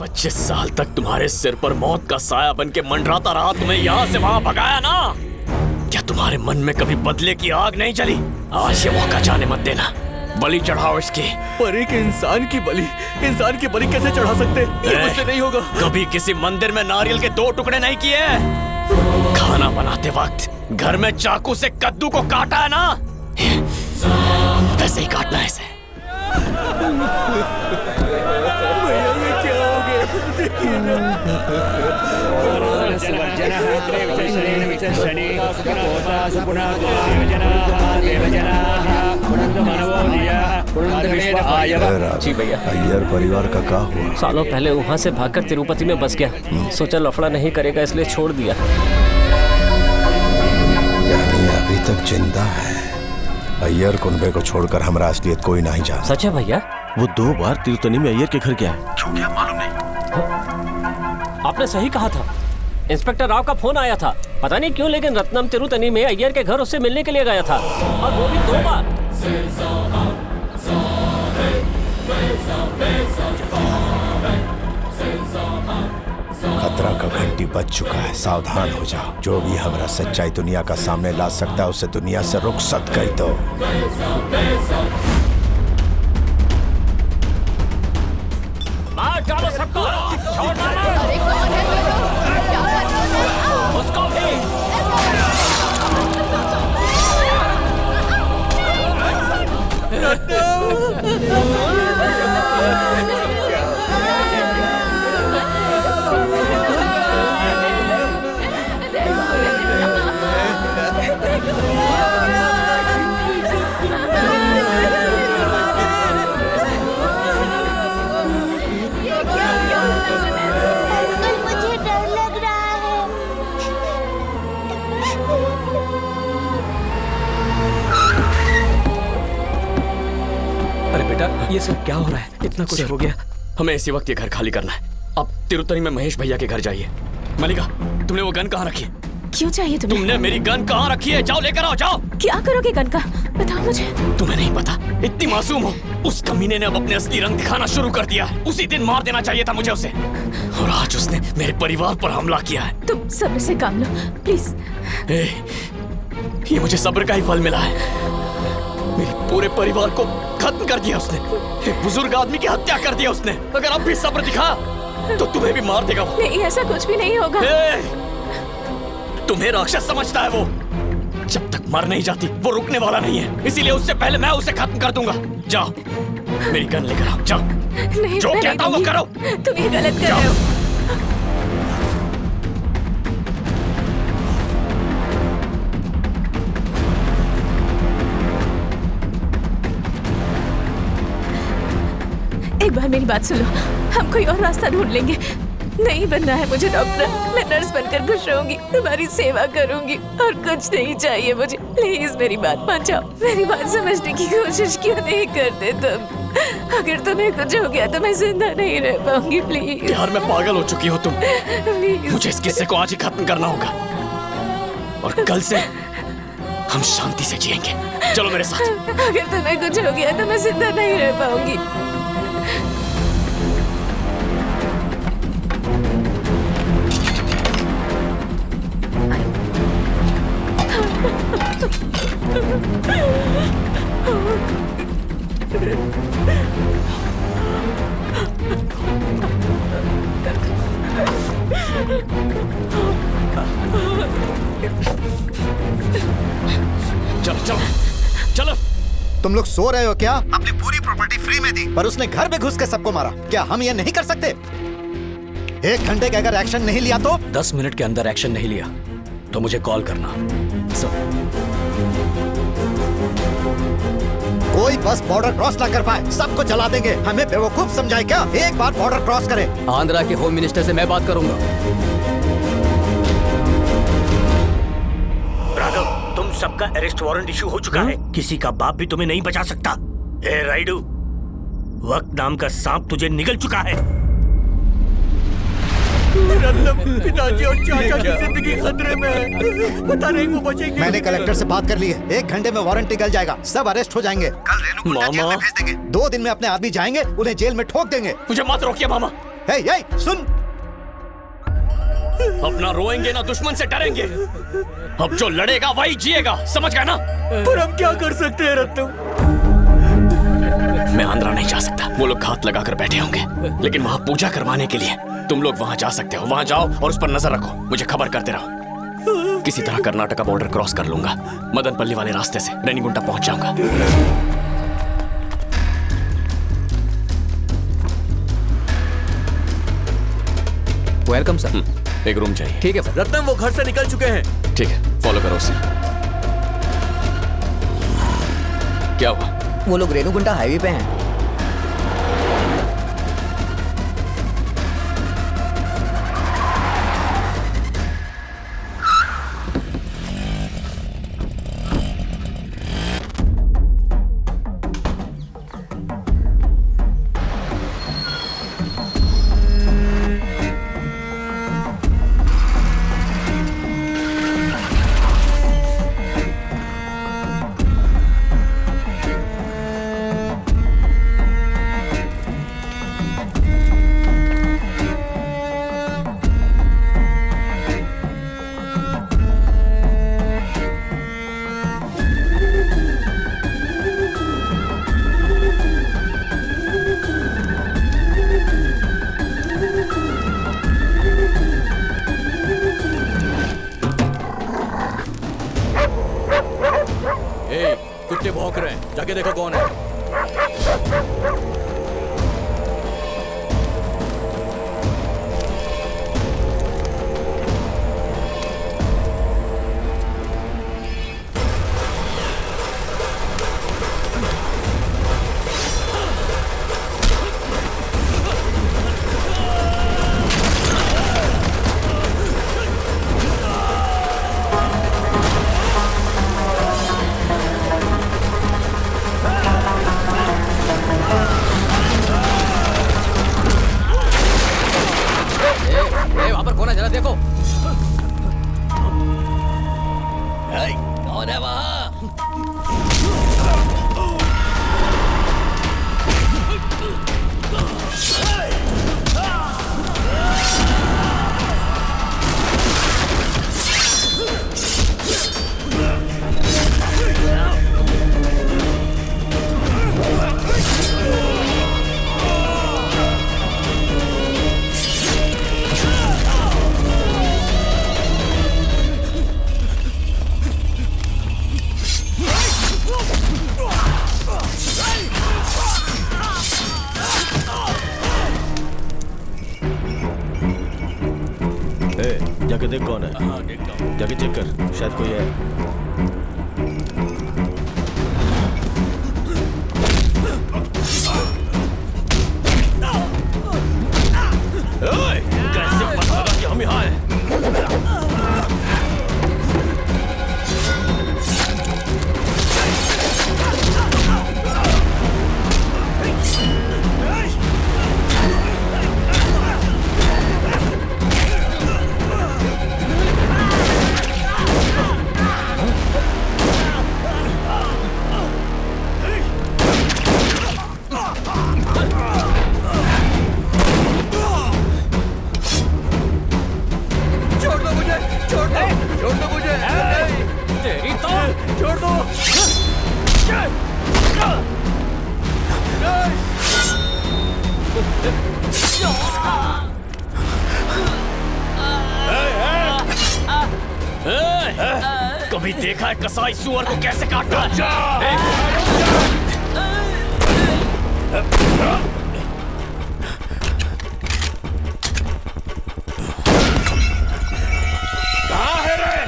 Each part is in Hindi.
25 साल तक तुम्हारे सिर पर मौत का साया बन के मंडराता रहा, तुम्हें यहाँ से वहाँ भगाया ना। क्या तुम्हारे मन में कभी बदले की आग नहीं जली? आज ये मौका जाने मत देना, बलि चढ़ाओ इसकी। पर एक इंसान की बलि कैसे चढ़ा सकते? ये मुझसे नहीं होगा। कभी किसी मंदिर में नारियल के 2 टुकड़े नहीं किए? खाना बनाते वक्त घर में चाकू से कद्दू को काटा है ना, वैसे ही काटना है इसे। भैया ये क्या हो गया? जी भैया। अय्यर परिवार का क्या हुआ? सालों पहले वहाँ से भागकर तिरुपति में बस गया। सोचा लफड़ा नहीं करेगा इसलिए छोड़ दिया। यानी अभी तक जिंदा है। अय्यर कुनबे को छोड़कर हमारा असलियत कोई नहीं जान। सच है भैया? वो 2 बार तिरुतनी में अय्यर के घर गया है। क्यों गया मालूम नहीं। आपने सही कहा था। इंस्पेक्टर राव का फोन आया था, पता नहीं क्यों, लेकिन रत्नम तिरुतनी में अय्यर के घर उससे मिलने के लिए गया था, और वो भी 2 बार। खतरा का घंटी बज चुका है, सावधान हो जाओ। जो भी हमारा सच्चाई दुनिया का सामने ला सकता है उसे दुनिया से रुखसत कर दो। मार डालो सबको, छोड़ डालो उसको भी। मुझे डर लग रहा है। अरे बेटा, ये सब क्या हो रहा है? इतना कुछ हो गया। हमें इसी वक्त ये घर खाली करना है। अब तिरुतनी में महेश भैया के घर जाइए। मलिका, तुमने वो गन कहाँ रखी है? क्यों चाहिए तुम्हें? तुमने मेरी गन कहाँ रखी है? जाओ लेकर आओ, जाओ। क्या करोगे गन का? बताओ मुझे। तुम्हें नहीं पता? इतनी मासूम हो? उस कमीने ने अब अपने असली रंग दिखाना शुरू कर दिया है। उसी दिन मार देना चाहिए था मुझे उसे, और आज उसने मेरे परिवार पर हमला किया है। तुम सब्र से काम लो प्लीज। ये मुझे सब्र का ही फल मिला है। मेरे पूरे परिवार को खत्म कर दिया उसने। एक बुजुर्ग आदमी की हत्या कर दिया उसने। अगर अब भी सब्र दिखा तो तुम्हें भी मार देगा वो। नहीं, ऐसा कुछ भी नहीं होगा। तुम्हें राक्षस समझता है वो। जब तक मर नहीं जाती वो रुकने वाला नहीं है, इसीलिए उससे पहले मैं उसे खत्म कर दूंगा। जाओ, मेरी गन लेकर आओ, जाओ। नहीं, जो कहता हूं वो करो। तुम ये गलत कर रहे हो। एक बार मेरी बात सुनो, हम कोई और रास्ता ढूंढ लेंगे। नहीं बनना है मुझे डॉक्टर, मैं नर्स बनकर खुश रहूंगी, तुम्हारी सेवा करूंगी, और कुछ नहीं चाहिए मुझे। प्लीज मेरी बात मान जाओ, मेरी बात समझने की कोशिश क्यों नहीं करते तुम? अगर तुम्हें कुछ हो गया तो मैं जिंदा नहीं रह पाऊंगी। प्लीज प्यार में पागल हो चुकी हो तुम। प्लीज। मुझे इस किस्से को आज ही खत्म करना होगा, और कल से हम शांति से जिएंगे। चलो मेरे साथ। अगर तुम्हें कुछ हो गया तो मैं जिंदा नहीं रह पाऊंगी। चलो चलो चलो। तुम लोग सो रहे हो क्या? अपनी पूरी प्रॉपर्टी फ्री में दी, पर उसने घर में घुस के सबको मारा। क्या हम ये नहीं कर सकते? 1 घंटे के अगर एक्शन नहीं लिया तो? 10 मिनट के अंदर एक्शन नहीं लिया तो मुझे कॉल करना। कोई बस बॉर्डर क्रॉस ना कर पाए, सबको जला देंगे। हमें बेवकूफ समझाए क्या? एक बार बॉर्डर क्रॉस करे। आंध्रा के होम मिनिस्टर से मैं बात करूंगा। राघव, तुम सबका अरेस्ट वारंट इशू हो चुका है। किसी का बाप भी तुम्हें नहीं बचा सकता। ए राइडू, वक्त नाम का सांप तुझे निगल चुका है। पिताजी और चाचा की जिंदगी खतरे में है। पता नहीं वो बचेंगे। मैंने कलेक्टर से बात कर ली है। 1 घंटे में वारंट निकल जाएगा, सब अरेस्ट हो जाएंगे। कल रेनू को जेल में भेज देंगे। 2 दिन में अपने आदमी जाएंगे, उन्हें जेल में ठोक देंगे। मुझे मत रोकिए मामा, हे, सुन। अपना रोएंगे ना दुश्मन से डरेंगे। अब जो लड़ेगा वही जिएगा, समझ गया ना? पर हम क्या कर सकते हैं रत्नम? मैं आंध्रा नहीं जा सकता, वो लोग घात लगाकर बैठे होंगे, लेकिन वहां पूजा करवाने के लिए तुम लोग वहां जा सकते हो। वहां जाओ और उस पर नजर रखो, मुझे खबर करते रहो। किसी तरह कर्नाटका बॉर्डर क्रॉस कर लूंगा, मदनपल्ली वाले रास्ते से रेनीगुंटा पहुंच जाऊंगा। Welcome sir. एक रूम चाहिए। ठीक है सर। रत्नम वो घर से निकल चुके हैं। ठीक है, फॉलो करो उसे। क्या हुआ? वो लोग रेणुगुंटा हाईवे पे हैं। कुत्ते भौंक रहे हैं, जाके देखो कौन है। वहां पर कौन है, जरा देखो। कौन है वहां? जाके देख कौन है। हाँ, देखता हूँ। जाके चेक कर, शायद कोई है। कैसे पता लगा कि हम यहाँ हैं? कभी देखा है कसाई सुअर को कैसे काटता है? कहाँ है रे?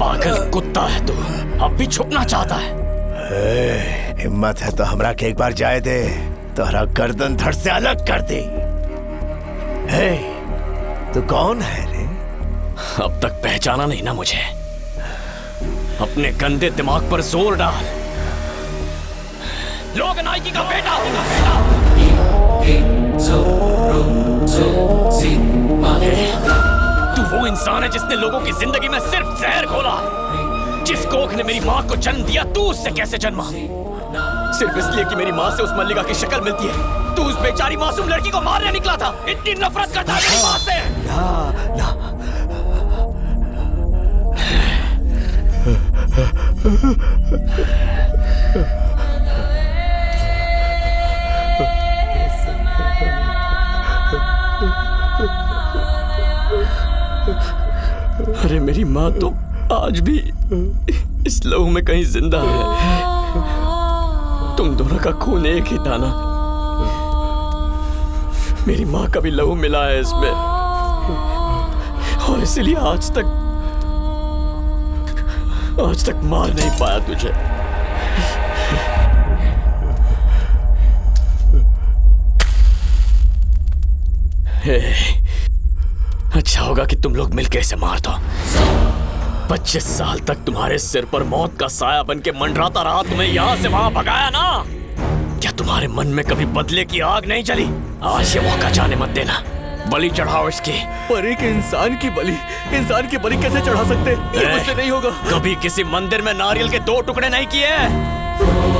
पागल कुत्ता है तू, अब भी छुपना चाहता है। हिम्मत है तो हमरा के एक बार जाए दे, तोहरा गर्दन धड़ से अलग कर दे। तू कौन है रे? अब तक पहचाना नहीं ना मुझे? अपने गंदे दिमाग पर जोर डाल। लोग नाइकी का बेटा होगा। तू वो इंसान है जिसने लोगों की जिंदगी में सिर्फ जहर घोला। जिस कोख ने मेरी माँ को जन्म दिया, तू उससे कैसे जन्मा? सिर्फ इसलिए कि मेरी माँ से उस मल्लिका की शक्ल मिलती है, तू उस बेचारी मासूम लड़की को मारने निकला था। इतनी नफरत करता है मेरी माँ से। अरे मेरी माँ तो आज भी इस लहू में कहीं जिंदा है। तुम दोनों का खून एक ही था ना? मेरी माँ का भी लहू मिला है इसमें, और इसीलिए आज तक मार नहीं पाया तुझे। अच्छा होगा कि तुम लोग मिलकर इसे मार दो। 25 साल तक तुम्हारे सिर पर मौत का साया बन के मंडराता रहा, तुम्हें यहाँ से वहां भगाया ना? क्या तुम्हारे मन में कभी बदले की आग नहीं जली? आज ये मौका जाने मत देना, बलि चढ़ाओ इसकी। पर एक इंसान की बलि कैसे चढ़ा सकते? ये मुझसे नहीं होगा। कभी किसी मंदिर में नारियल के 2 टुकड़े नहीं किए?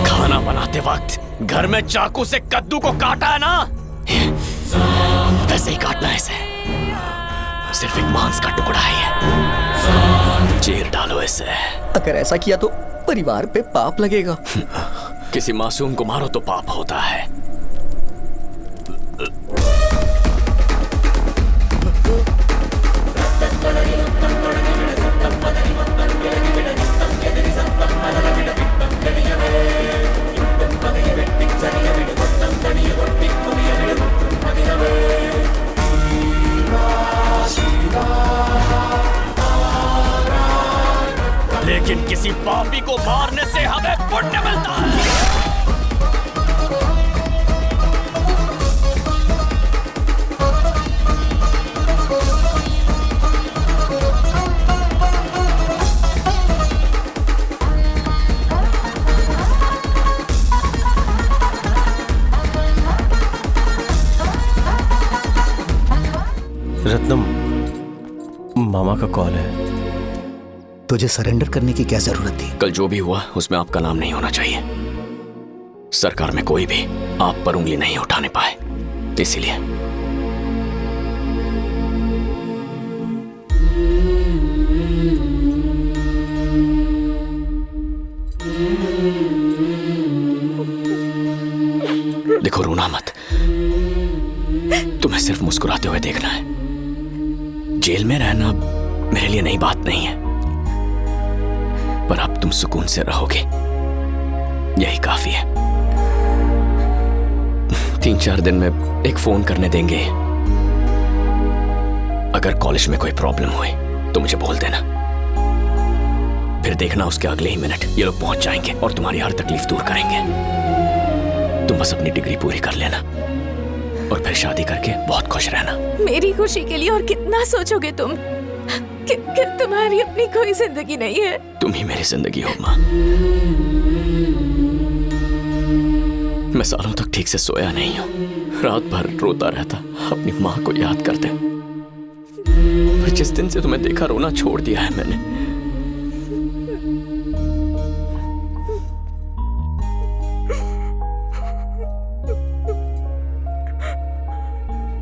खाना बनाते वक्त घर में चाकू से कद्दू को काटा है ना? वैसे ही काटना है इसे। सिर्फ एक मांस का टुकड़ा है ये। चीर डालो इसे। अगर ऐसा किया तो परिवार पे पाप लगेगा। किसी मासूम को मारो तो पाप होता है। लेकिन किसी पापी को मारने से हमें पुण्य मिलता है। रत्नम, मामा का कॉल है। तुझे सरेंडर करने की क्या जरूरत थी? कल जो भी हुआ उसमें आपका नाम नहीं होना चाहिए। सरकार में कोई भी आप पर उंगली नहीं उठाने पाए, इसीलिए। देखो, रोना मत। तुम्हें सिर्फ मुस्कुराते हुए देखना है। जेल में रहना मेरे लिए नई बात नहीं है, पर अब तुम सुकून से रहोगे, यही काफी है। 3-4 दिन में एक फोन करने देंगे। अगर कॉलेज में कोई प्रॉब्लम हुई तो मुझे बोल देना। फिर देखना उसके अगले ही मिनट ये लोग पहुंच जाएंगे और तुम्हारी हर तकलीफ दूर करेंगे। तुम बस अपनी डिग्री पूरी कर लेना और फिर शादी करके बहुत खुश रहना। मेरी खुशी के लिए और कितना सोचोगे तुम? क्या तुम्हारी अपनी कोई जिंदगी नहीं है? तुम ही मेरी जिंदगी हो माँ। मैं सालों तक ठीक से सोया नहीं हूँ। रात भर रोता रहता अपनी माँ को याद करते। पर जिस दिन से तुम्हें देखा, रोना छोड़ दिया है मैंने।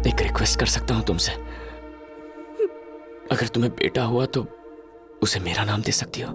एक रिक्वेस्ट कर सकता हूँ तुमसे? अगर तुम्हें बेटा हुआ तो उसे मेरा नाम दे सकती हो।